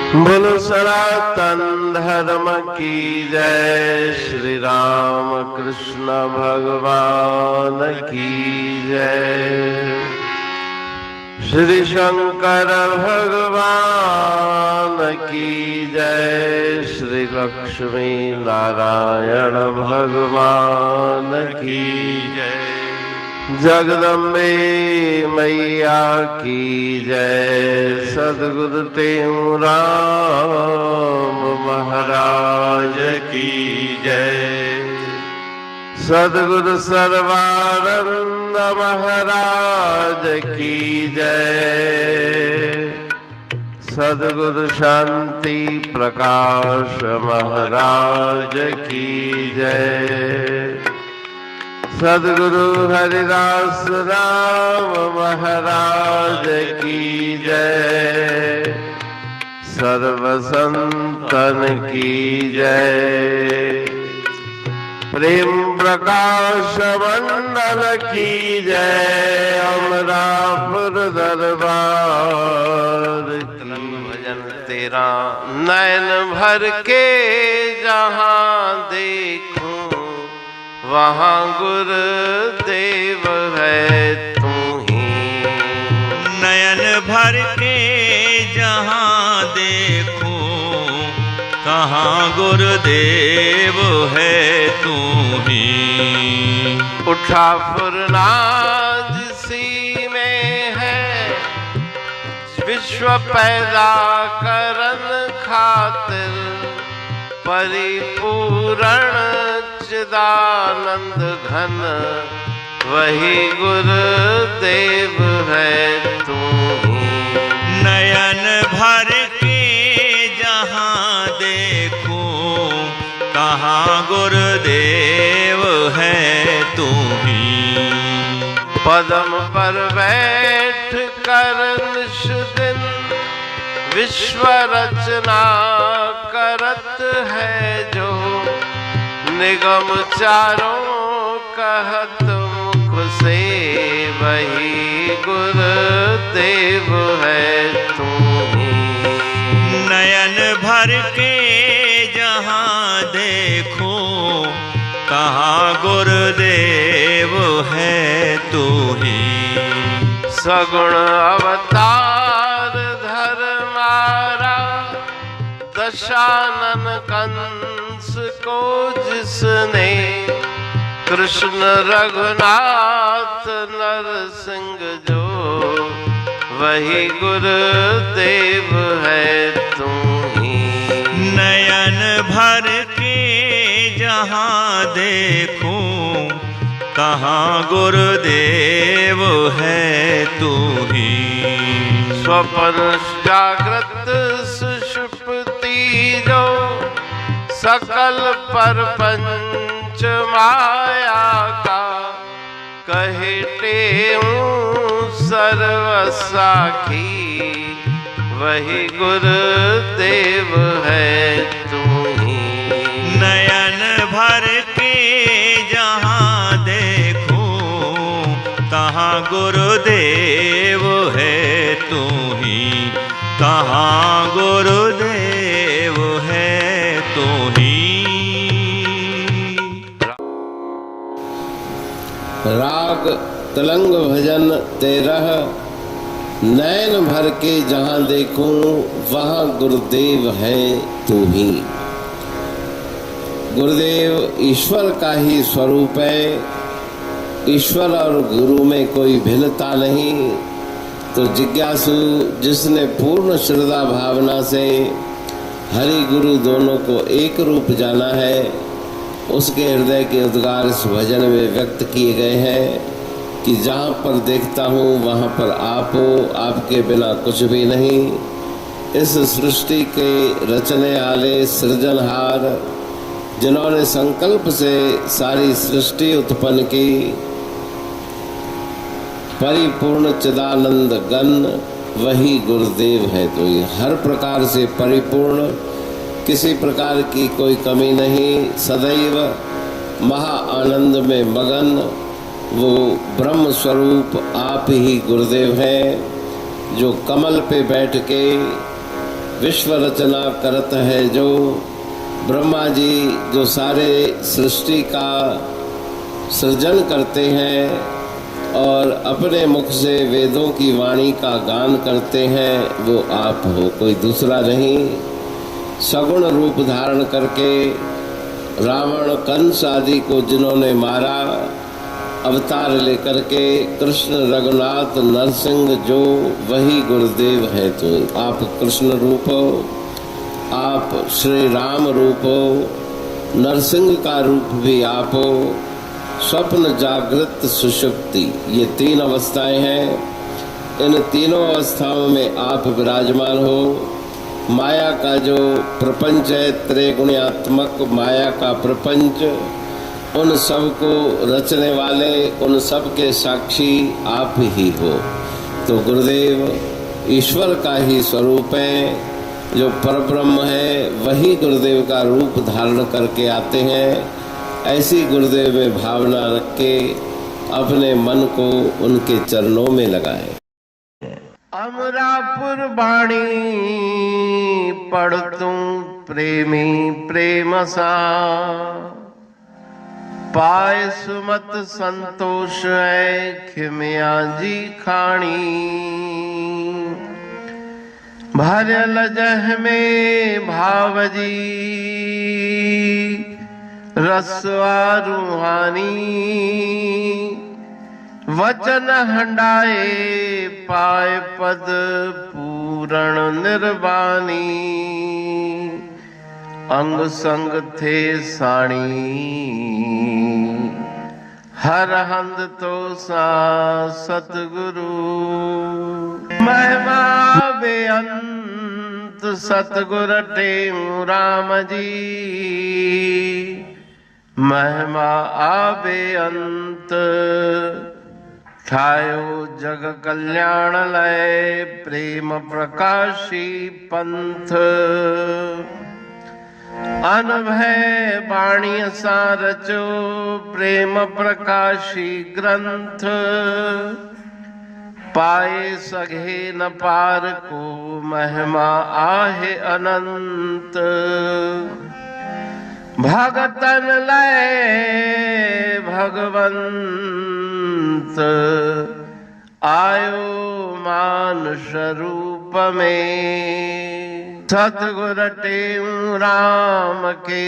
बोलो सनातन धर्म की जय। श्री राम कृष्ण भगवान की जय। श्री शंकर भगवान की जय। श्री लक्ष्मी नारायण भगवान की जय। जगदम्बे मैया की जय। सद्गुरु राम महाराज की जय। सद्गुरु सर्वानंद महाराज की जय। सद्गुरु शांति प्रकाश महाराज की जय। सद्गुरु हरिदास राम महाराज की जय। सर्व संतन की जय। प्रेम प्रकाश मंडल की जय। अमरापुर दरबार भजन तेरा नैन भर के जहां देखूं वहाँ गुरुदेव है तू ही। नयन भर के जहाँ देखूं कहाँ गुरुदेव है तू ही। उठा फुरनाद सी में है विश्व पैदा करन खातिर परिपूर्ण चिदानंद घन वही गुरुदेव है तू ही। नयन भर के जहाँ देखूं कहाँ गुरुदेव है तू ही। पदम पर बैठ कर निश दिन विश्व रचना करत है जो। निगम चारों कहत मुख से वही गुरुदेव है तू ही। नयन भर के जहाँ देखूं कहाँ गुरुदेव है तू ही। सगुण अवतार धर्मारा दशानन कंस को जिसने कृष्ण रघुनाथ नरसिंह जो वही गुरुदेव है तू ही। नयन भर के जहाँ देखूं कहाँ गुरुदेव है तू ही। स्वप्न जागृत सुषुप्ति जो सकल परपंच माया का कहते सर्व साखी वही गुरुदेव है तू ही। नयन भर के जहाँ देखूं कहाँ गुरुदेव है तू ही। कहाँ गुरुदेव है तू ही। राग तलंग भजन 13। नैन भर के जहाँ देखूं वहाँ गुरुदेव है तू ही। गुरुदेव ईश्वर का ही स्वरूप है। ईश्वर और गुरु में कोई भिन्नता नहीं। तो जिज्ञासु जिसने पूर्ण श्रद्धा भावना से हरि गुरु दोनों को एक रूप जाना है उसके हृदय के उद्गार इस भजन में व्यक्त किए गए हैं कि जहाँ पर देखता हूँ वहाँ पर आप हो, आपके बिना कुछ भी नहीं। इस सृष्टि के रचने वाले सृजनहार जिन्होंने संकल्प से सारी सृष्टि उत्पन्न की परिपूर्ण चिदानंद गण वही गुरुदेव है। तो ये हर प्रकार से परिपूर्ण, किसी प्रकार की कोई कमी नहीं, सदैव महा आनंद में मगन वो ब्रह्म स्वरूप आप ही गुरुदेव हैं, जो कमल पे बैठ के विश्व रचना करत है जो। ब्रह्मा जी जो सारे सृष्टि का सृजन करते हैं और अपने मुख से वेदों की वाणी का गान करते हैं, वो आप हो, कोई दूसरा नहीं। सगुण रूप धारण करके रावण कंस आदि को जिन्होंने मारा, अवतार लेकर के कृष्ण रघुनाथ नरसिंह जो, वही गुरुदेव है। तो आप कृष्ण रूप हो, आप श्री राम रूप हो, नरसिंह का रूप भी आप हो। स्वप्न जागृत सुषुप्ति, ये 3 अवस्थाएं हैं। इन तीनों अवस्थाओं में आप विराजमान हो। माया का जो प्रपंच है, त्रैगुण्यात्मक माया का प्रपंच, उन सब को रचने वाले, उन सब के साक्षी आप ही हो। तो गुरुदेव ईश्वर का ही स्वरूप है। जो परब्रह्म है वही गुरुदेव का रूप धारण करके आते हैं। ऐसी गुरुदेव में भावना रख के अपने मन को उनके चरणों में लगाए। अमरापुर बाणी पढ़तूं प्रेमी प्रेम सा, पाए सुमत संतोष है खिमिया जी खाणी। भरल जह में भावजी रसवा रूहानी, वचन हंडाए पाए पद पूरण निर्वाणी। अंग संग थे साणी हर हंद तो सा सतगुरु। महिमा बेअंत सतगुर टेऊ राम जी, महिमा आबे अंत ठायो जग कल्याण लय प्रेम प्रकाशी पंथ। अनभय बाणी सा रचो प्रेम प्रकाशी ग्रंथ। पाए सघे न पार को महिमा आहे अनंत। भगतन लय भगवंत आयो मानुष रूप में। सतगुर टेऊ राम के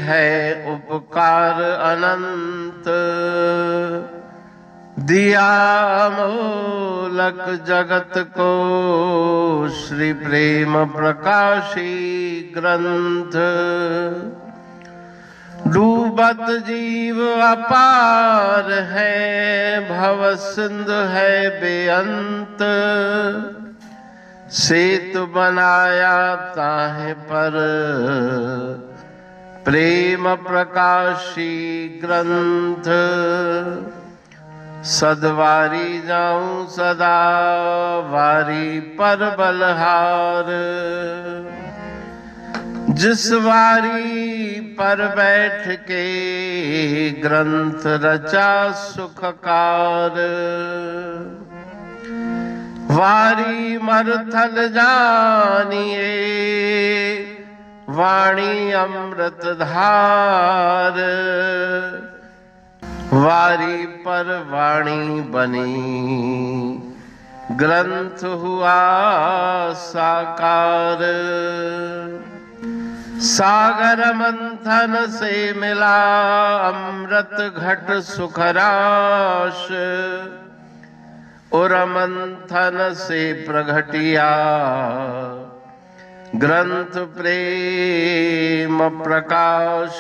है उपकार अनंत। दिया मोलक जगत को श्री प्रेम प्रकाशी ग्रंथ। डूबत जीव अपार है भव सिंधु है बेअंत। सेतु बनाया ताहे पर प्रेम प्रकाशी ग्रंथ। सदवारी जाऊं सदा वारी पर बलहार। जिस वारी पर बैठ के ग्रंथ रचा सुखकार। वारी मरथल जानिए वाणी अमृत धार। वारी पर वाणी बनी ग्रंथ हुआ साकार। सागर मंथन से मिला अमृत घट सुखराश। और मंथन से प्रगटिया ग्रंथ प्रेम प्रकाश।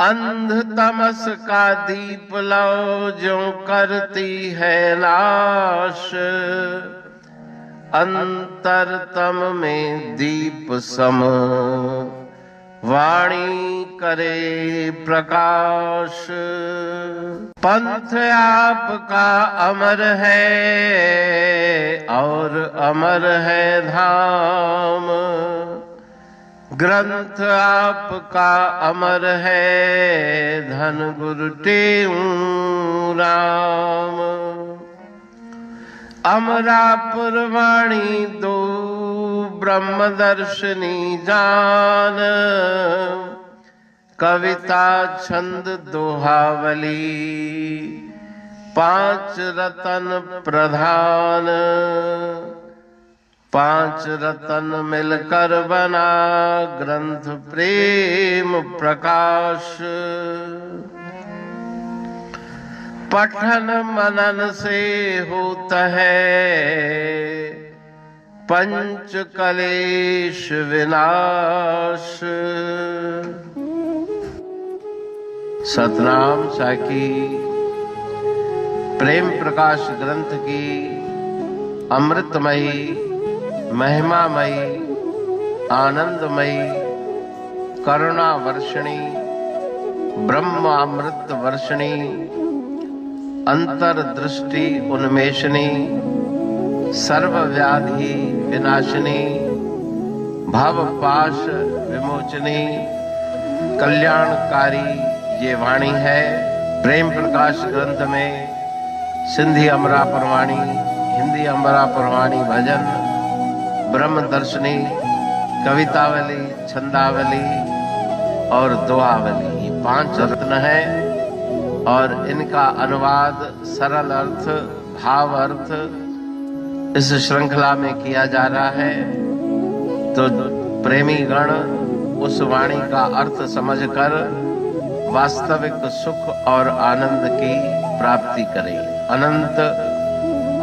अंध तमस का दीप लो जो करती है नाश। अंतरतम में दीप सम वाणी करे प्रकाश। पंथ आपका अमर है और अमर है धाम। ग्रंथ आपका अमर है धन गुरु टेऊ राम। अमरापुर वाणी दो ब्रह्मदर्शनी जान, कविता छंद दोहावली पांच रतन प्रधान। पांच रतन मिलकर बना ग्रंथ प्रेम प्रकाश। पठन मनन से होता है पंच कलेश विनाश। सतनाम साखी प्रेम प्रकाश ग्रंथ की अमृतमयी, महिमामयी, आनंदमयी, करुणा वर्षिणी, ब्रह्मामृत वर्षिणी, अंतर्दृष्टि उन्मेषणी, सर्वव्याधि विनाशिनी, भवपाश विमोचनी, कल्याणकारी ये वाणी है। प्रेम प्रकाश ग्रंथ में सिंधी अमरापुर वाणी, हिंदी अमरापुर वाणी भजन, ब्रह्म दर्शनी, कवितावली, छंदावली और दुआवली, ये पांच रत्न है और इनका अनुवाद सरल अर्थ, भाव अर्थ इस श्रृंखला में किया जा रहा है। तो प्रेमी गण उस वाणी का अर्थ समझकर वास्तविक सुख और आनंद की प्राप्ति करें। अनंत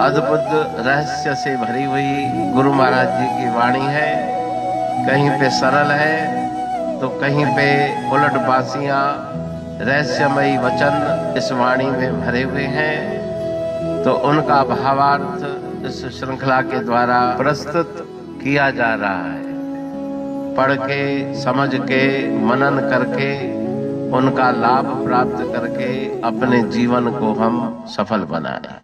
अद्भुत रहस्य से भरी हुई गुरु महाराज जी की वाणी है। कहीं पे सरल है तो कहीं पे उलट बासियां, रहस्यमयी वचन इस वाणी में भरे हुए हैं। तो उनका भावार्थ इस श्रृंखला के द्वारा प्रस्तुत किया जा रहा है। पढ़ के, समझ के, मनन करके, उनका लाभ प्राप्त करके अपने जीवन को हम सफल बनाएं।